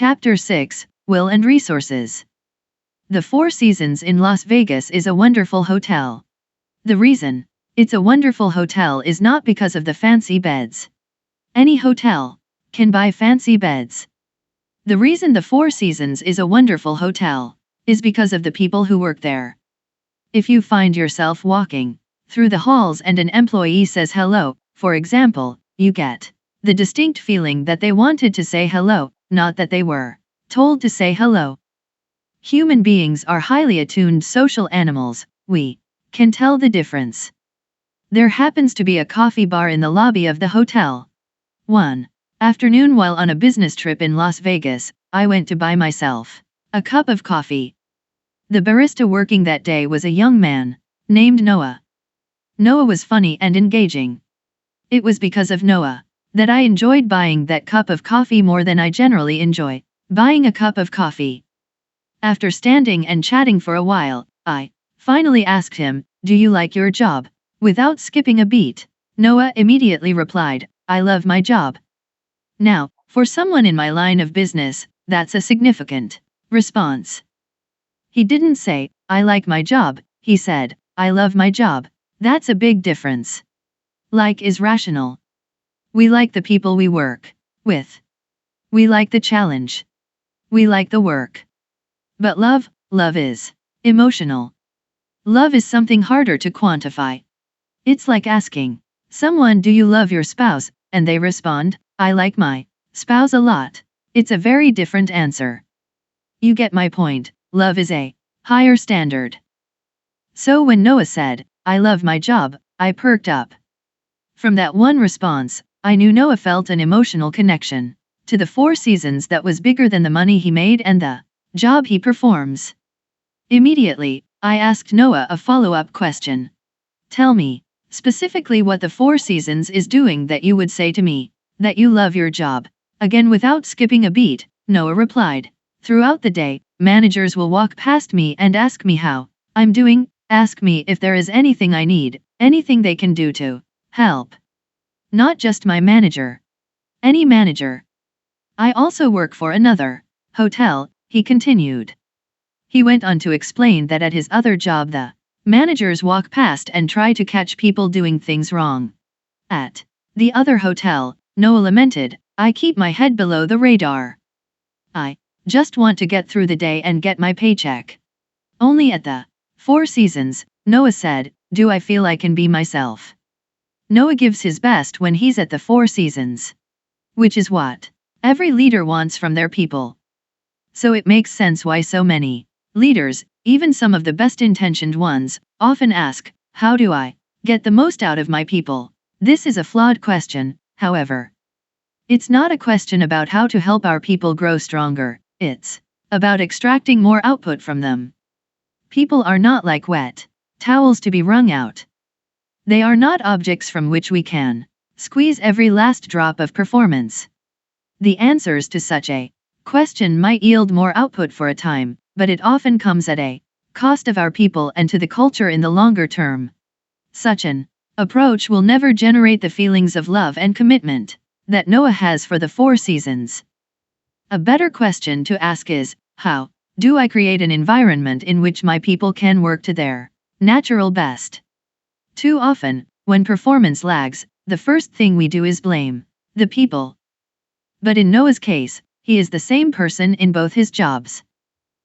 Chapter 6, Will and Resources. The Four Seasons in Las Vegas is a wonderful hotel. The reason it's a wonderful hotel is not because of the fancy beds. Any hotel can buy fancy beds. The reason the Four Seasons is a wonderful hotel is because of the people who work there. If you find yourself walking through the halls and an employee says hello, for example, you get the distinct feeling that they wanted to say hello, not that they were told to say hello. Human beings are highly attuned social animals. We can tell the difference. There happens to be a coffee bar in the lobby of the hotel. One afternoon while on a business trip in Las Vegas, I went to buy myself a cup of coffee. The barista working that day was a young man named Noah. Noah was funny and engaging. It was because of Noah that I enjoyed buying that cup of coffee more than I generally enjoy buying a cup of coffee. After standing and chatting for a while, I finally asked him, "Do you like your job?" Without skipping a beat, Noah immediately replied, "I love my job." Now, for someone in my line of business, that's a significant response. He didn't say, "I like my job," he said, "I love my job." That's a big difference. Like is rational. We like the people we work with. We like the challenge. We like the work. But love is emotional. Love is something harder to quantify. It's like asking someone, "Do you love your spouse?" and they respond, "I like my spouse a lot." It's a very different answer. You get my point. Love is a higher standard. So when Noah said, "I love my job," I perked up. From that one response, I knew Noah felt an emotional connection to the Four Seasons that was bigger than the money he made and the job he performs. Immediately, I asked Noah a follow-up question. "Tell me specifically what the Four Seasons is doing that you would say to me that you love your job." Again, without skipping a beat, Noah replied, "Throughout the day, managers will walk past me and ask me how I'm doing, ask me if there is anything I need, anything they can do to help. Not just my manager. Any manager. I also work for another hotel," he continued. He went on to explain that at his other job the managers walk past and try to catch people doing things wrong. At the other hotel, Noah lamented, "I keep my head below the radar. I just want to get through the day and get my paycheck." Only at the Four Seasons, Noah said, "Do I feel I can be myself?" Noah gives his best when he's at the Four Seasons. Which is what every leader wants from their people. So it makes sense why so many leaders, even some of the best-intentioned ones, often ask, "How do I get the most out of my people?" This is a flawed question, however. It's not a question about how to help our people grow stronger, it's about extracting more output from them. People are not like wet towels to be wrung out. They are not objects from which we can squeeze every last drop of performance. The answers to such a question might yield more output for a time, but it often comes at a cost of our people and to the culture in the longer term. Such an approach will never generate the feelings of love and commitment that Noah has for the Four Seasons. A better question to ask is, how do I create an environment in which my people can work to their natural best? Too often, when performance lags, the first thing we do is blame the people. But in Noah's case, he is the same person in both his jobs.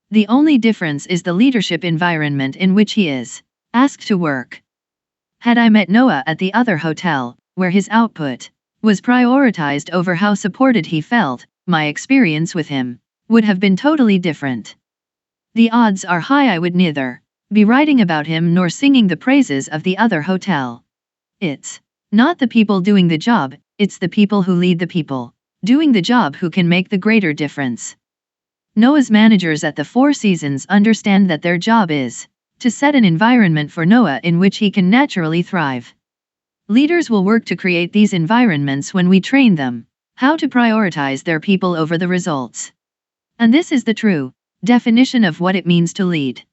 The only difference is the leadership environment in which he is asked to work. Had I met Noah at the other hotel, where his output was prioritized over how supported he felt, my experience with him would have been totally different. The odds are high I would neither be writing about him nor singing the praises of the other hotel. It's not the people doing the job, it's the people who lead the people doing the job who can make the greater difference. Noah's managers at the Four Seasons understand that their job is to set an environment for Noah in which he can naturally thrive. Leaders will work to create these environments when we train them how to prioritize their people over the results. And this is the true definition of what it means to lead.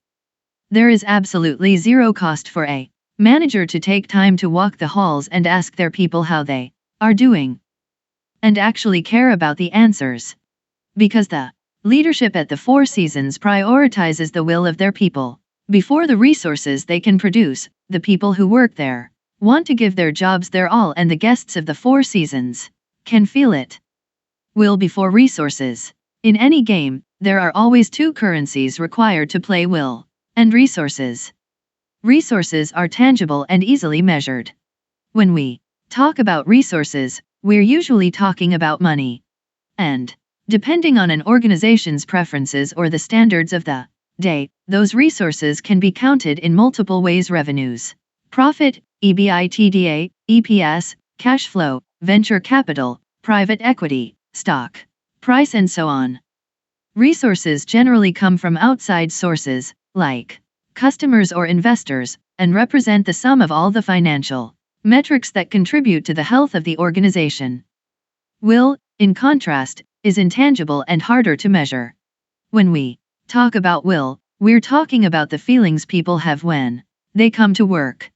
There is absolutely zero cost for a manager to take time to walk the halls and ask their people how they are doing, and actually care about the answers. Because the leadership at the Four Seasons prioritizes the will of their people before the resources they can produce. The people who work there want to give their jobs their all, and the guests of the Four Seasons can feel it. Will before resources. In any game, there are always two currencies required to play: will and resources. Resources are tangible and easily measured. When we talk about resources, we're usually talking about money. And depending on an organization's preferences or the standards of the day, those resources can be counted in multiple ways: revenues, profit, EBITDA, EPS, cash flow, venture capital, private equity, stock price, and so on. Resources generally come from outside sources, like customers or investors, and represent the sum of all the financial metrics that contribute to the health of the organization. Will, in contrast, is intangible and harder to measure. When we talk about will, we're talking about the feelings people have when they come to work.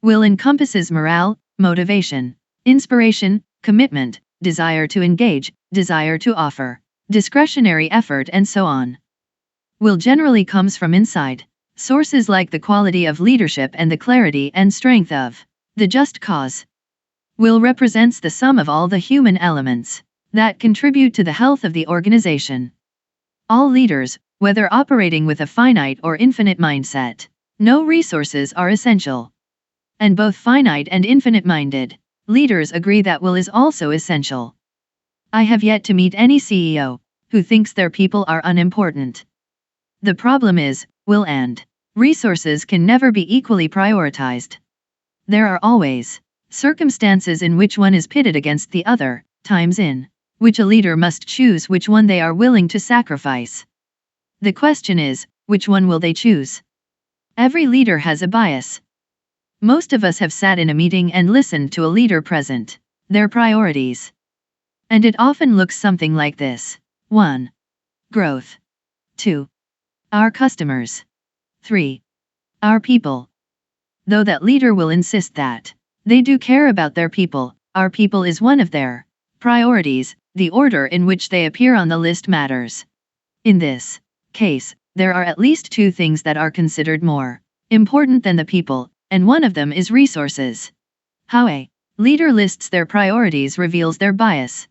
Will encompasses morale, motivation, inspiration, commitment, desire to engage, desire to offer, discretionary effort, and so on. Will generally comes from inside sources like the quality of leadership and the clarity and strength of the just cause. Will represents the sum of all the human elements that contribute to the health of the organization. All leaders, whether operating with a finite or infinite mindset, know resources are essential. And both finite and infinite-minded leaders agree that will is also essential. I have yet to meet any CEO who thinks their people are unimportant. The problem is, will and resources can never be equally prioritized. There are always circumstances in which one is pitted against the other, times in which a leader must choose which one they are willing to sacrifice. The question is, which one will they choose? Every leader has a bias. Most of us have sat in a meeting and listened to a leader present their priorities. And it often looks something like this: 1. Growth. 2. Our customers. 3. Our people. Though that leader will insist that they do care about their people, our people is one of their priorities, the order in which they appear on the list matters. In this case, there are at least two things that are considered more important than the people, and one of them is resources. How a leader lists their priorities reveals their bias.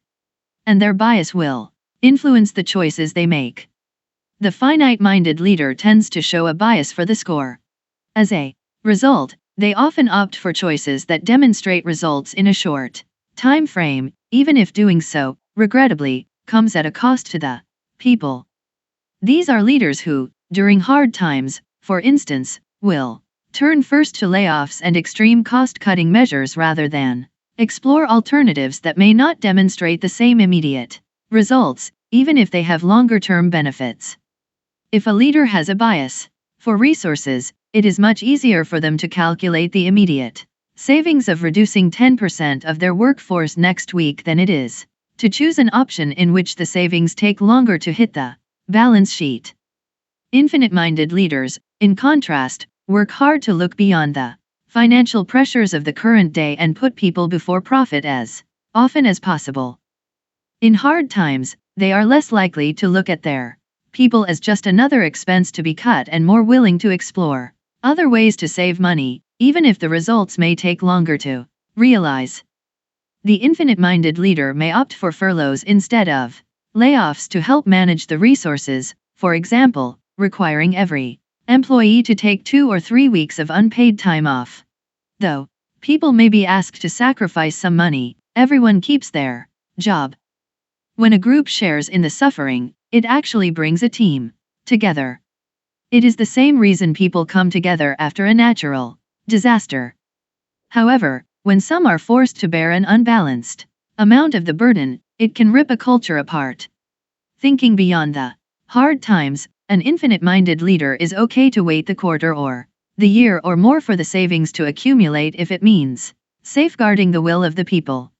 And their bias will influence the choices they make. The finite-minded leader tends to show a bias for the score. As a result, they often opt for choices that demonstrate results in a short time frame, even if doing so, regrettably, comes at a cost to the people. These are leaders who, during hard times, for instance, will turn first to layoffs and extreme cost-cutting measures rather than explore alternatives that may not demonstrate the same immediate results, even if they have longer-term benefits. If a leader has a bias for resources, it is much easier for them to calculate the immediate savings of reducing 10% of their workforce next week than it is to choose an option in which the savings take longer to hit the balance sheet. Infinite-minded leaders, in contrast, work hard to look beyond the financial pressures of the current day and put people before profit as often as possible. In hard times, they are less likely to look at their people as just another expense to be cut and more willing to explore other ways to save money, even if the results may take longer to realize. The infinite-minded leader may opt for furloughs instead of layoffs to help manage the resources, for example, requiring every employee to take 2 or 3 weeks of unpaid time off. Though people may be asked to sacrifice some money, everyone keeps their job. When a group shares in the suffering, it actually brings a team together. It is the same reason people come together after a natural disaster. However, when some are forced to bear an unbalanced amount of the burden, it can rip a culture apart. Thinking beyond the hard times, an infinite-minded leader is okay to wait the quarter or the year or more for the savings to accumulate if it means safeguarding the will of the people.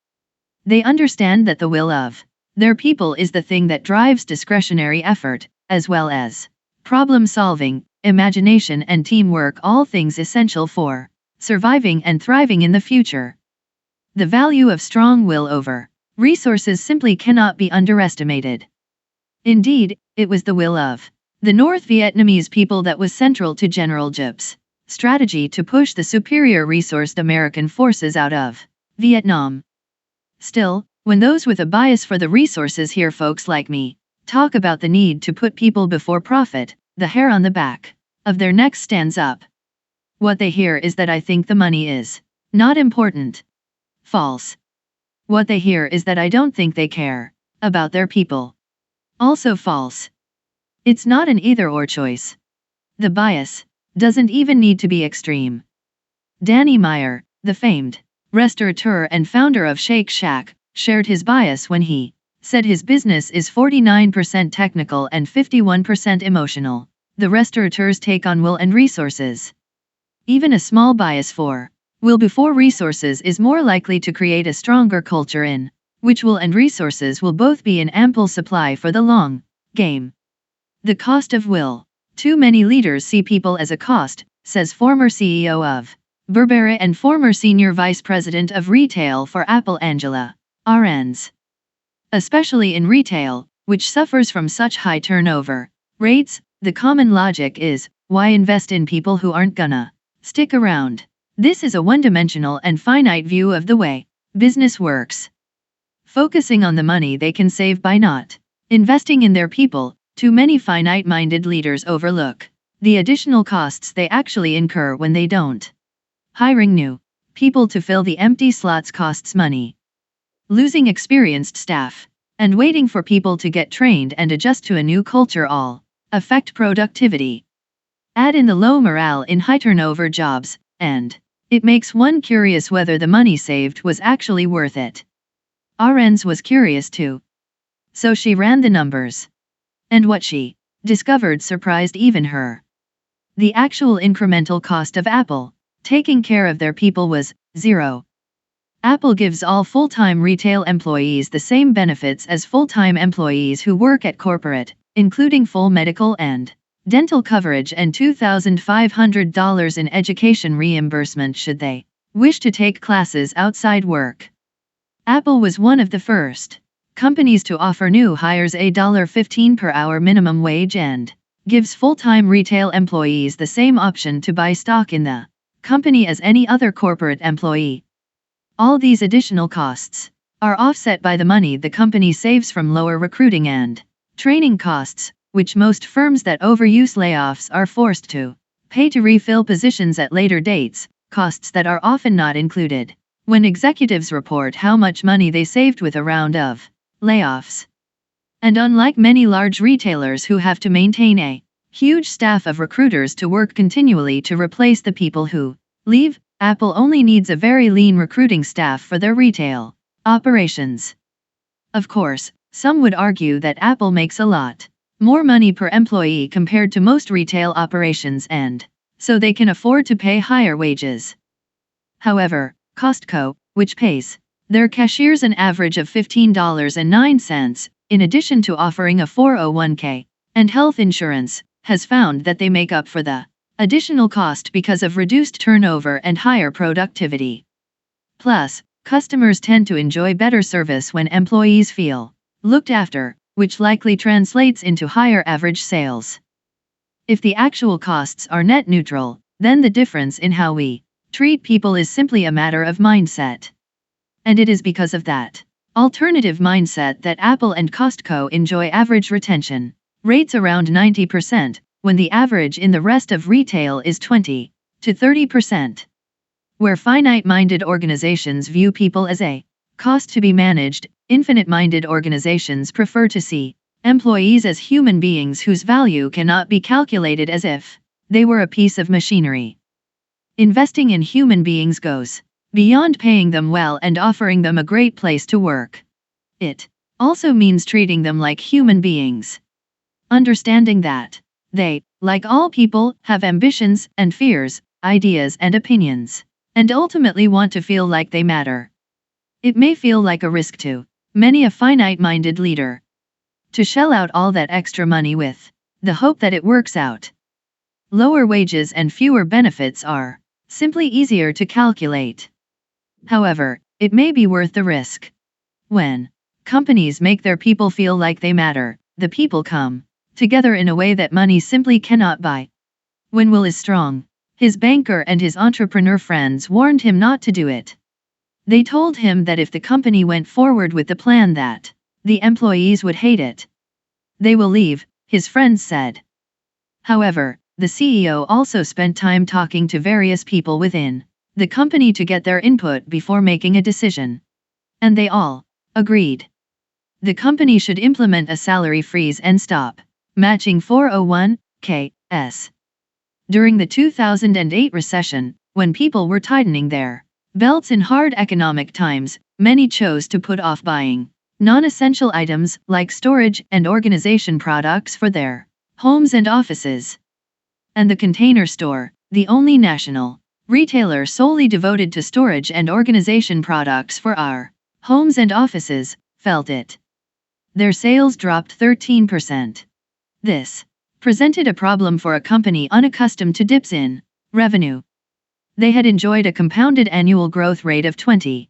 They understand that the will of their people is the thing that drives discretionary effort, as well as problem-solving, imagination and teamwork, all things essential for surviving and thriving in the future. The value of strong will over resources simply cannot be underestimated. Indeed, it was the will of the North Vietnamese people that was central to General Giap's strategy to push the superior resourced American forces out of Vietnam. Still, when those with a bias for the resources hear folks like me talk about the need to put people before profit, the hair on the back of their necks stands up. What they hear is that I think the money is not important. False. What they hear is that I don't think they care about their people. Also false. It's not an either-or choice. The bias doesn't even need to be extreme. Danny Meyer, the famed restaurateur and founder of Shake Shack, shared his bias when he said his business is 49% technical and 51% emotional. The restaurateur's take on will and resources. Even a small bias for will before resources is more likely to create a stronger culture in which will and resources will both be in ample supply for the long game. The cost of will. Too many leaders see people as a cost, says former CEO of Burberry and former senior vice president of retail for Apple Angela Ahrendts. Especially in retail, which suffers from such high turnover rates, the common logic is, why invest in people who aren't gonna stick around? This is a one-dimensional and finite view of the way business works. Focusing on the money they can save by not investing in their people, too many finite-minded leaders overlook the additional costs they actually incur when they don't. Hiring new people to fill the empty slots costs money. Losing experienced staff and waiting for people to get trained and adjust to a new culture all affect productivity. Add in the low morale in high-turnover jobs, and it makes one curious whether the money saved was actually worth it. Ahrendts was curious too. So she ran the numbers. And what she discovered surprised even her. The actual incremental cost of Apple taking care of their people was zero. Apple gives all full-time retail employees the same benefits as full-time employees who work at corporate, including full medical and dental coverage and $2,500 in education reimbursement should they wish to take classes outside work. Apple was one of the first companies to offer new hires a $15 per hour minimum wage and gives full-time retail employees the same option to buy stock in the company as any other corporate employee. All these additional costs are offset by the money the company saves from lower recruiting and training costs, which most firms that overuse layoffs are forced to pay to refill positions at later dates, costs that are often not included when executives report how much money they saved with a round of layoffs. And unlike many large retailers who have to maintain a huge staff of recruiters to work continually to replace the people who leave, Apple only needs a very lean recruiting staff for their retail operations. Of course, some would argue that Apple makes a lot more money per employee compared to most retail operations and so they can afford to pay higher wages. However, Costco, which pays their cashiers an average of $15.09, in addition to offering a 401k and health insurance, has found that they make up for the additional cost because of reduced turnover and higher productivity. Plus, customers tend to enjoy better service when employees feel looked after, which likely translates into higher average sales. If the actual costs are net neutral, then the difference in how we treat people is simply a matter of mindset. And it is because of that alternative mindset that Apple and Costco enjoy average retention rates around 90%, when the average in the rest of retail is 20 to 30%. Where finite-minded organizations view people as a cost to be managed, infinite-minded organizations prefer to see employees as human beings whose value cannot be calculated as if they were a piece of machinery. Investing in human beings goes beyond paying them well and offering them a great place to work. It also means treating them like human beings. Understanding that they, like all people, have ambitions and fears, ideas and opinions, and ultimately want to feel like they matter. It may feel like a risk to many a finite-minded leader to shell out all that extra money with the hope that it works out. Lower wages and fewer benefits are simply easier to calculate. However, it may be worth the risk. When companies make their people feel like they matter, the people come together in a way that money simply cannot buy. When will is strong, his banker and his entrepreneur friends warned him not to do it. They told him that if the company went forward with the plan that the employees would hate it. They will leave, his friends said. However, the CEO also spent time talking to various people within the company to get their input before making a decision. And they all agreed. The company should implement a salary freeze and stop matching 401(k)s. During the 2008 recession, when people were tightening their belts in hard economic times, many chose to put off buying non-essential items like storage and organization products for their homes and offices. And the Container Store, the only national retailer solely devoted to storage and organization products for our homes and offices, felt it. Their sales dropped 13%. This presented a problem for a company unaccustomed to dips in revenue. They had enjoyed a compounded annual growth rate of 20%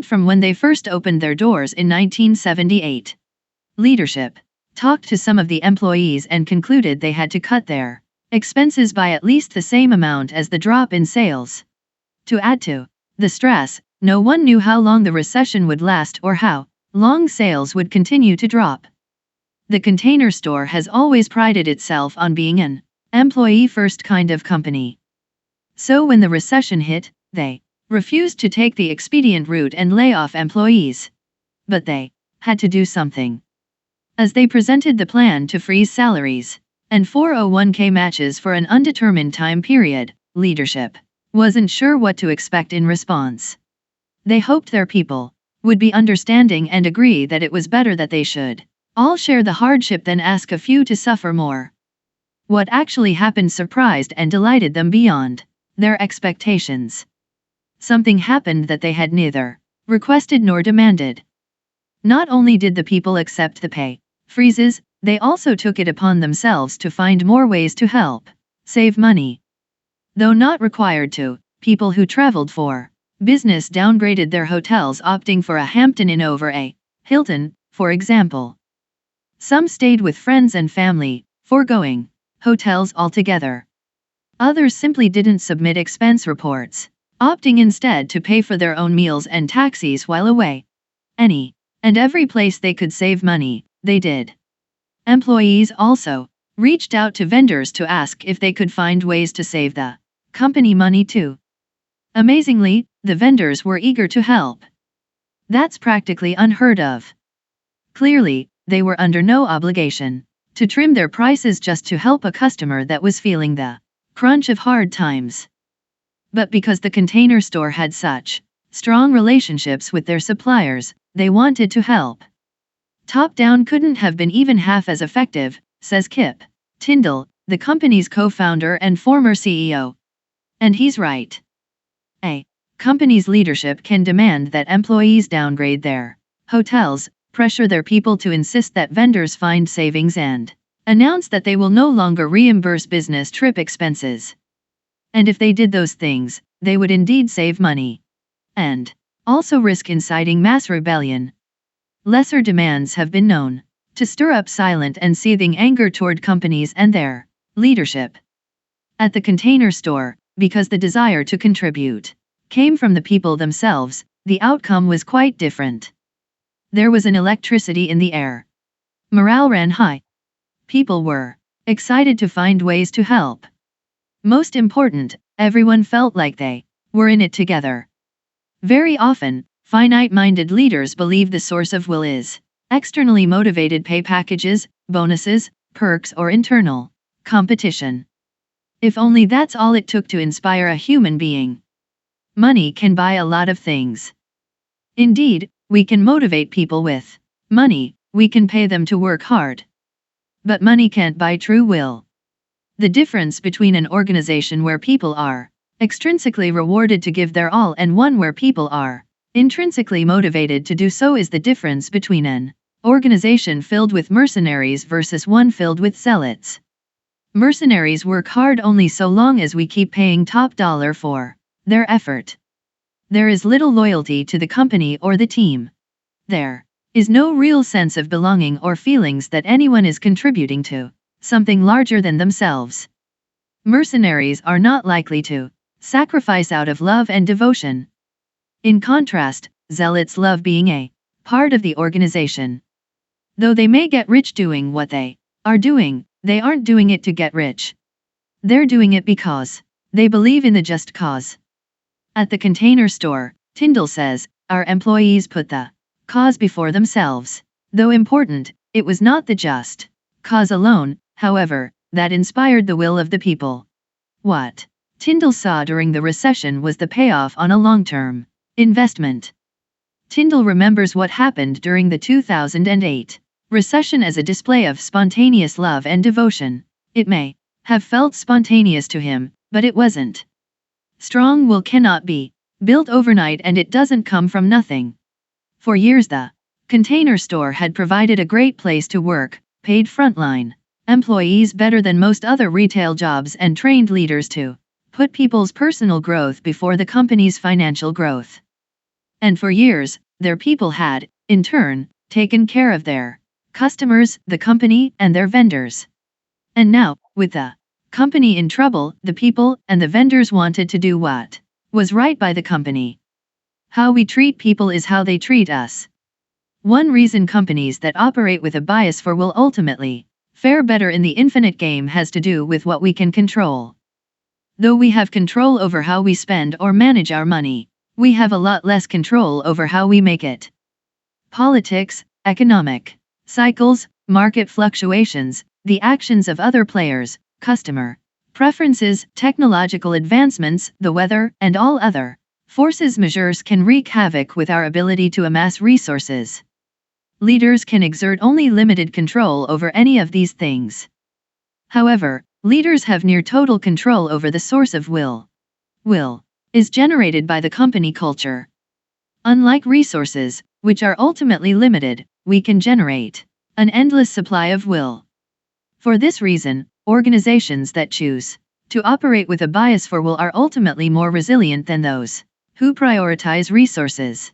from when they first opened their doors in 1978. Leadership talked to some of the employees and concluded they had to cut their expenses by at least the same amount as the drop in sales. To add to the stress, no one knew how long the recession would last or how long sales would continue to drop. The Container Store has always prided itself on being an employee-first kind of company. So when the recession hit, they refused to take the expedient route and lay off employees. But they had to do something. As they presented the plan to freeze salaries and 401(k) matches for an undetermined time period, leadership wasn't sure what to expect in response. They hoped their people would be understanding and agree that it was better that they should all share the hardship than ask a few to suffer more. What actually happened surprised and delighted them beyond their expectations. Something happened that they had neither requested nor demanded. Not only did the people accept the pay freezes, they also took it upon themselves to find more ways to help save money. Though not required to, people who traveled for business downgraded their hotels, opting for a Hampton Inn over a Hilton, for example. Some stayed with friends and family, foregoing hotels altogether. Others simply didn't submit expense reports, opting instead to pay for their own meals and taxis while away. Any and every place they could save money, they did. Employees also reached out to vendors to ask if they could find ways to save the company money too. Amazingly, the vendors were eager to help. That's practically unheard of. Clearly, they were under no obligation to trim their prices just to help a customer that was feeling the crunch of hard times. But because the Container Store had such strong relationships with their suppliers, they wanted to help. Top-down couldn't have been even half as effective, says Kip Tyndall, the company's co-founder and former CEO. And he's right. A company's leadership can demand that employees downgrade their hotels, pressure their people to insist that vendors find savings, and announce that they will no longer reimburse business trip expenses. And if they did those things, they would indeed save money. And also risk inciting mass rebellion. Lesser demands have been known to stir up silent and seething anger toward companies and their leadership. At the Container Store, because the desire to contribute came from the people themselves, the outcome was quite different. There was an electricity in the air. Morale ran high. People were excited to find ways to help. Most important, everyone felt like they were in it together. Very often, finite-minded leaders believe the source of will is externally motivated pay packages, bonuses, perks, or internal competition. If only that's all it took to inspire a human being. Money can buy a lot of things. Indeed, we can motivate people with money, we can pay them to work hard. But money can't buy true will. The difference between an organization where people are extrinsically rewarded to give their all and one where people are intrinsically motivated to do so is the difference between an organization filled with mercenaries versus one filled with zealots. Mercenaries work hard only so long as we keep paying top dollar for their effort. There is little loyalty to the company or the team. There is no real sense of belonging or feelings that anyone is contributing to something larger than themselves. Mercenaries are not likely to sacrifice out of love and devotion. In contrast, zealots love being a part of the organization. Though they may get rich doing what they are doing, they aren't doing it to get rich. They're doing it because they believe in the just cause. At the Container Store, Tyndall says, our employees put the cause before themselves. Though important, it was not the just cause alone, however, that inspired the will of the people. What Tyndall saw during the recession was the payoff on a long-term investment. Tyndall remembers what happened during the 2008 recession as a display of spontaneous love and devotion. It may have felt spontaneous to him, but it wasn't. Strong will cannot be built overnight, and it doesn't come from nothing. For years the Container Store had provided a great place to work, paid frontline employees better than most other retail jobs, and trained leaders to put people's personal growth before the company's financial growth. And for years, their people had, in turn, taken care of their customers, the company, and their vendors. And now, with the company in trouble, the people and the vendors wanted to do what was right by the company. How we treat people is how they treat us. One reason companies that operate with a bias for will ultimately fare better in the infinite game has to do with what we can control. Though we have control over how we spend or manage our money, we have a lot less control over how we make it. Politics, economic cycles, market fluctuations, the actions of other players, customer preferences, technological advancements, the weather, and all other forces majeure can wreak havoc with our ability to amass resources. Leaders can exert only limited control over any of these things. However, leaders have near total control over the source of will. Will is generated by the company culture. Unlike resources, which are ultimately limited, we can generate an endless supply of will. For this reason, organizations that choose to operate with a bias for will are ultimately more resilient than those who prioritize resources.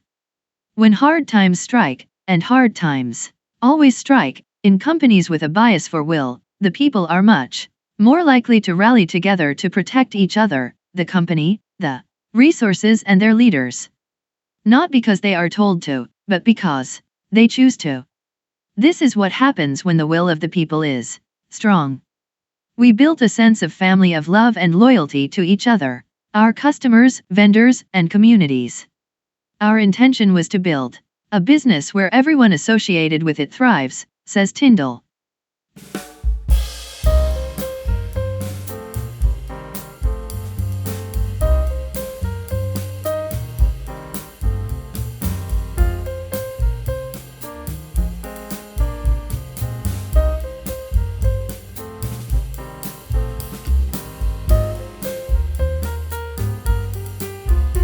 When hard times strike, and hard times always strike, in companies with a bias for will, the people are much more likely to rally together to protect each other, the company, the resources, and their leaders. Not because they are told to, but because they choose to. This is what happens when the will of the people is strong. We built a sense of family, of love and loyalty to each other, our customers, vendors, and communities. Our intention was to build a business where everyone associated with it thrives, says Tyndall.